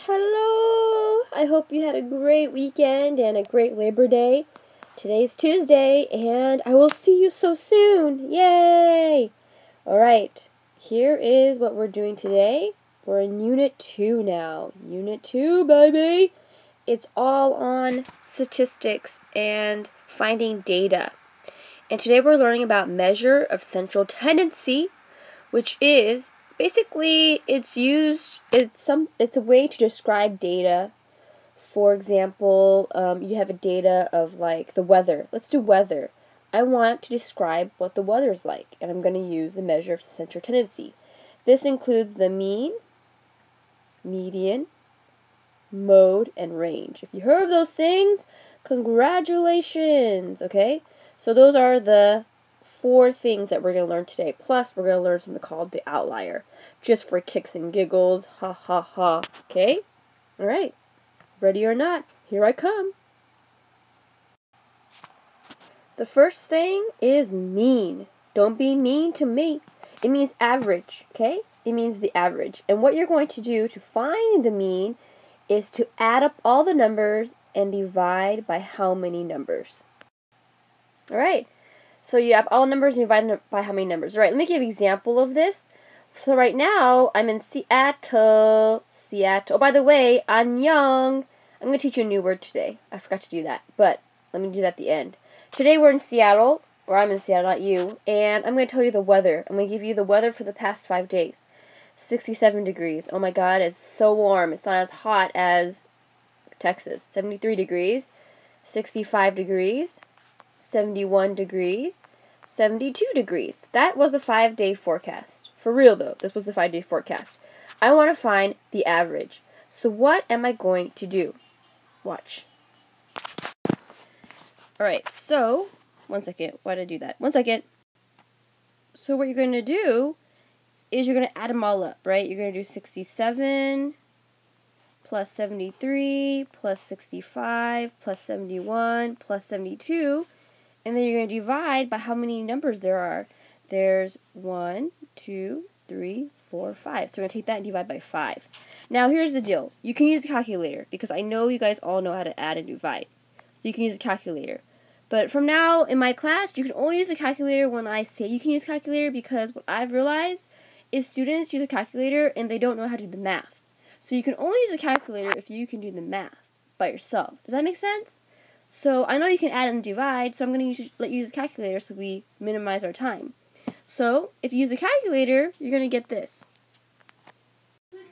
Hello! I hope you had a great weekend and a great Labor Day. Today's Tuesday, and I will see you so soon! Yay! Alright, here is what we're doing today. We're in Unit 2 now. Unit 2, baby! It's all on statistics and finding data. And today we're learning about measure of central tendency, which is basically it's a way to describe data. For example, you have a data of like the weather. Let's do weather. I want to describe what the weather's like, and I'm going to use the measure of central tendency. This includes the mean, median, mode, and range. If you heard of those things, congratulations, okay? So those are the 4 things that we're going to learn today. Plus, we're going to learn something called the outlier. Just for kicks and giggles. Ha ha ha. Okay? Alright. Ready or not, here I come. The first thing is mean. Don't be mean to me. It means average. Okay? It means the average. And what you're going to do to find the mean is to add up all the numbers and divide by how many numbers. Alright. So you have all numbers and divide by how many numbers. Alright, let me give you an example of this. So right now, I'm in Seattle. Oh, by the way, annyeong. I'm going to teach you a new word today. I forgot to do that, but let me do that at the end. Today we're in Seattle, or I'm in Seattle, not you, and I'm going to tell you the weather. I'm going to give you the weather for the past 5 days. 67 degrees. Oh my god, it's so warm. It's not as hot as Texas. 73 degrees. 65 degrees. 71 degrees, 72 degrees. That was a 5-day forecast. For real though, this was a 5-day forecast. I want to find the average. So what am I going to do? Watch. Alright, so, one second. Why did I do that? 1 second. So what you're going to do is you're going to add them all up, right? You're going to do 67 plus 73 plus 65 plus 71 plus 72. And then you're going to divide by how many numbers there are. There's 1, 2, 3, 4, 5. So we're going to take that and divide by 5. Now here's the deal. You can use the calculator because I know you guys all know how to add and divide. So you can use a calculator. But from now in my class, you can only use a calculator when I say you can use a calculator, because what I've realized is students use a calculator and they don't know how to do the math. So you can only use a calculator if you can do the math by yourself. Does that make sense? So I know you can add and divide, so I'm going to let you use a calculator so we minimize our time. So if you use a calculator, you're going to get this.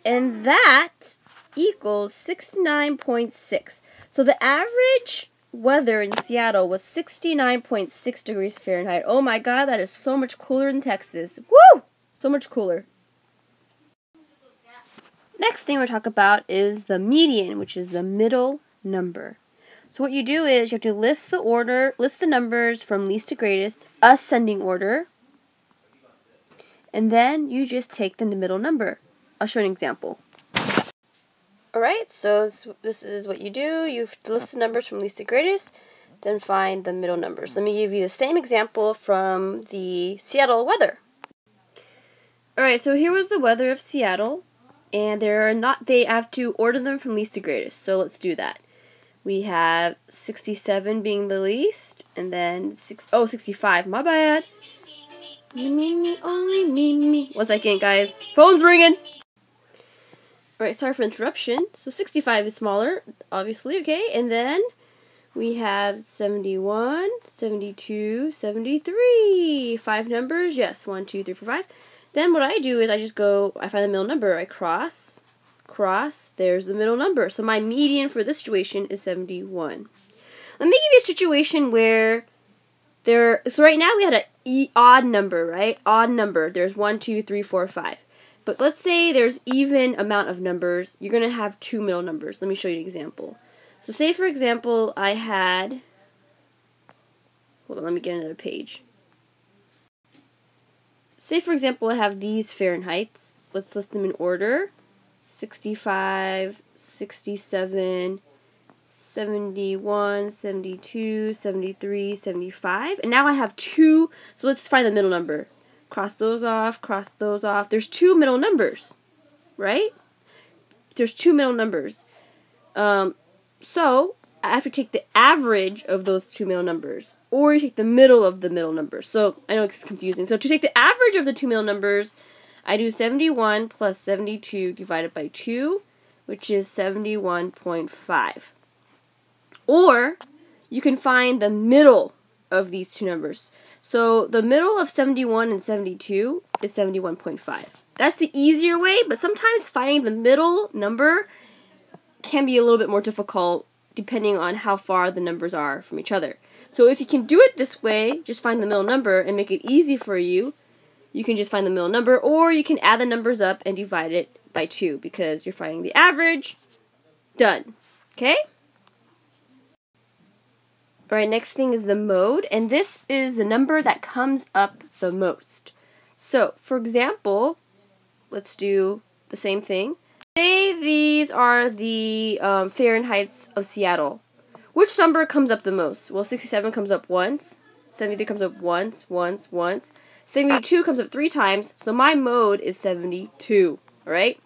And that equals 69.6. So the average weather in Seattle was 69.6 degrees Fahrenheit. Oh my god, that is so much cooler than Texas. Woo! So much cooler. Next thing we'll talk about is the median, which is the middle number. So what you do is you have to list the numbers from least to greatest, ascending order, and then you just take the middle number. I'll show you an example. Alright, so this is what you do. You list the numbers from least to greatest, then find the middle numbers. Let me give you the same example from the Seattle weather. Alright, so here was the weather of Seattle, and they have to order them from least to greatest. So let's do that. We have 67 being the least, and then 65. My bad. Me, only me. 1 second, guys. Phone's ringing. Alright, sorry for interruption. So 65 is smaller, obviously, okay? And then we have 71, 72, 73. 5 numbers, yes. 1, 2, 3, 4, 5. Then what I do is I find the middle number. I cross, there's the middle number. So my median for this situation is 71. Let me give you a situation where so right now we had an odd number, right? Odd number. There's 1, 2, 3, 4, 5. But let's say there's even amount of numbers. You're going to have 2 middle numbers. Let me show you an example. So say, for example, I had, hold on, let me get another page. Say, for example, I have these Fahrenheits. Let's list them in order. 65, 67, 71, 72, 73, 75. And now I have 2, so let's find the middle number. Cross those off, cross those off. There's 2 middle numbers, right? there's two middle numbers. So I have to take the average of those two middle numbers, or you take the middle of the middle numbers. So I know it's confusing. So to take the average of the two middle numbers, I do 71 plus 72 divided by 2, which is 71.5. Or you can find the middle of these two numbers. So the middle of 71 and 72 is 71.5. That's the easier way, but sometimes finding the middle number can be a little bit more difficult depending on how far the numbers are from each other. So if you can do it this way, just find the middle number and make it easy for you, you can just find the middle number, or you can add the numbers up and divide it by 2 because you're finding the average. Done. Okay? Alright, next thing is the mode, and this is the number that comes up the most. So, for example, let's do the same thing. Say these are the Fahrenheits of Seattle. Which number comes up the most? Well, 67 comes up once, 73 comes up once, 72 comes up 3 times, so my mode is 72, alright?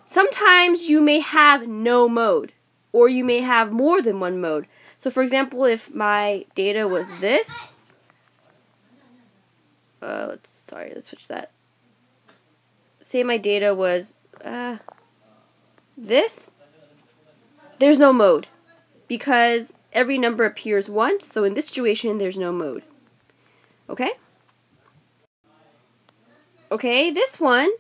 Sometimes you may have no mode, or you may have more than one mode. So for example, if my data was this, let's switch that. Say my data was this, there's no mode because every number appears once, so in this situation there's no mode. Okay? Okay, this one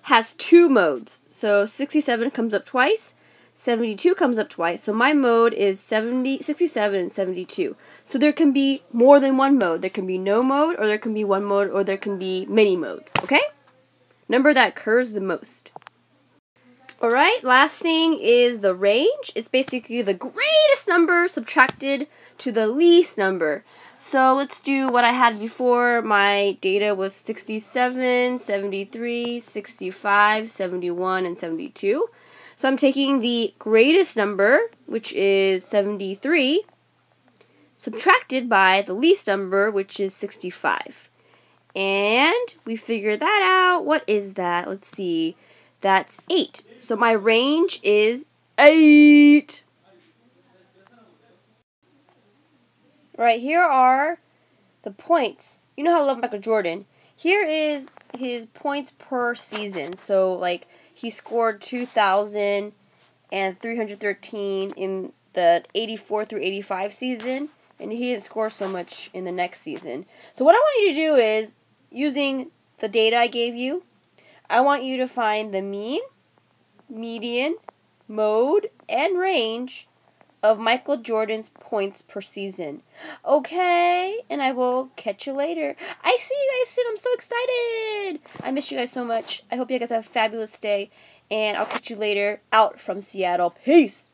has 2 modes. So 67 comes up twice, 72 comes up twice. So my mode is 67 and 72. So there can be more than one mode. There can be no mode, or there can be one mode, or there can be many modes. Okay? Number that occurs the most. Alright, last thing is the range. It's basically the greatest number subtracted to the least number. So let's do what I had before. My data was 67, 73, 65, 71, and 72. So I'm taking the greatest number, which is 73, subtracted by the least number, which is 65. And we figure that out. What is that? Let's see. That's 8. So my range is 8. Right, here are the points. You know how I love Michael Jordan. Here is his points per season. So, like, he scored 2,313 in the 84 through 85 season, and he didn't score so much in the next season. So what I want you to do is, using the data I gave you, I want you to find the mean, median, mode, and range of Michael Jordan's points per season. Okay, and I will catch you later. I see you guys soon. I'm so excited. I miss you guys so much. I hope you guys have a fabulous day, and I'll catch you later out from Seattle. Peace.